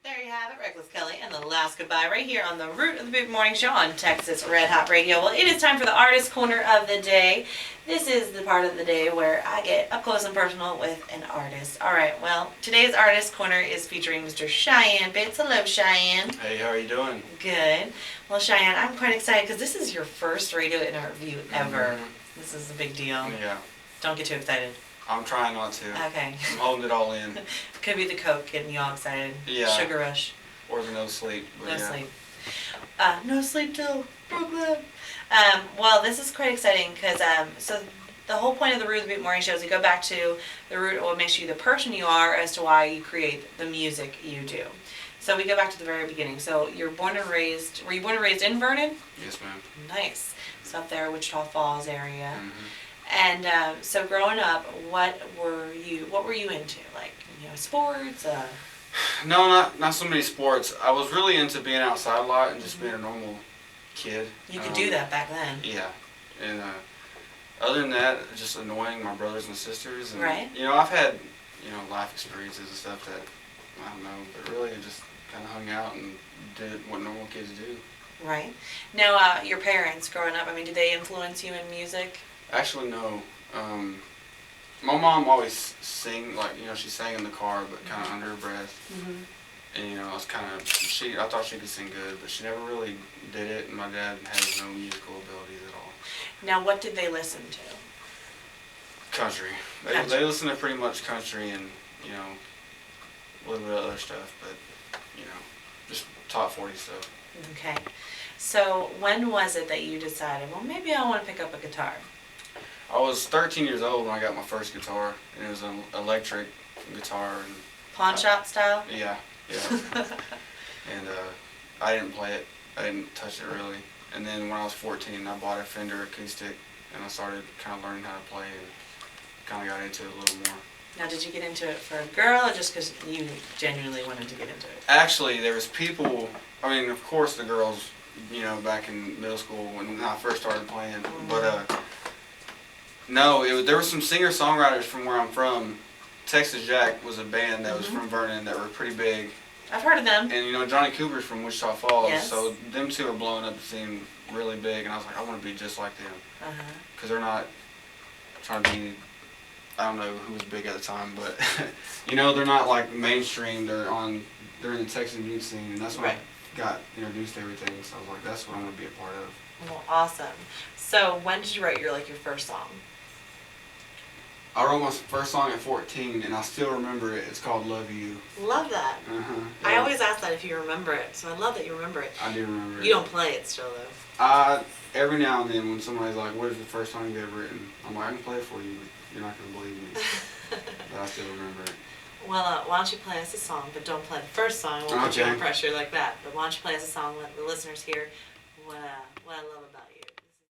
There you have it, Reckless Kelly and the Last Goodbye right here on the Root of the Boot Morning Show on Texas Red Hot Radio. Well, it is time for the Artist Corner of the Day. This is the part of the day where I get up close and personal with an artist. All right, well, today's Artist Corner is featuring Mr. Cheyenne Pitts. Hello, Cheyenne. Hey, how are you doing? Good. Well, Cheyenne, I'm quite excited because this is your first radio interview ever. This is a big deal. Yeah. Don't get too excited. I'm trying not to. Okay. I'm holding it all in. Could be the Coke getting you all excited. Yeah. Sugar rush. Or the no sleep. But No yeah. sleep. No sleep till Brooklyn. Well, this is quite exciting because so the whole point of the Root of the Boot Morning Show is you go back to the root of what makes you the person you are as to why you create the music you do. So we go back to the very beginning. So you're born and raised. Were you born and raised in Vernon? Yes, ma'am. Nice. So up there, Wichita Falls area. Mm-hmm. And so growing up, what were you into? Like, sports? No, not so many sports. I was really into being outside a lot and just being a normal kid. You could do that back then. Yeah. And other than that, just annoying my brothers and sisters. And, right. I've had, life experiences and stuff that, I don't know, but really I just kind of hung out and did what normal kids do. Right. Now, your parents growing up, did they influence you in music? Actually, no. My mom always sang, she sang in the car, but kind of under her breath. Mm-hmm. And, I was I thought she could sing good, but she never really did it, and my dad has no musical abilities at all. Now, what did they listen to? Country. They listen to pretty much country and, a little bit of other stuff, but, just top 40 stuff. Okay. So, when was it that you decided, well, maybe I want to pick up a guitar? I was 13 years old when I got my first guitar, and it was an electric guitar. And pawn shop style? Yeah. And I didn't play it. I didn't touch it really. And then when I was 14, I bought a Fender acoustic, and I started kind of learning how to play and kind of got into it a little more. Now, did you get into it for a girl or just because you genuinely wanted to get into it? Actually, there was people, of course the girls, back in middle school when I first started playing, mm-hmm. But no, there were some singer-songwriters from where I'm from. Texas Jack was a band that was mm-hmm. from Vernon that were pretty big. I've heard of them. And Johnny Cooper's from Wichita Falls, yes. So them two are blowing up and seem really big, and I was like, I want to be just like them. Because they're not trying to be, I don't know who was big at the time, but they're not like mainstream. They're in the Texas music scene, and that's when right. I got introduced to everything. So I was like, that's what I want to be a part of. Well, awesome. So when did you write your first song? I wrote my first song at 14, and I still remember it. It's called Love You. Love that. Yeah. I always ask that if you remember it, so I love that you remember it. I do remember it. You don't play it still, though. Every now and then when somebody's like, what is the first song you've ever written? I'm like, I can play it for you, but you're not going to believe me. But I still remember it. Well, why don't you play us a song, but don't play the first song. We'll put you under pressure like that. But why don't you play us a song, let the listeners hear what I love about you.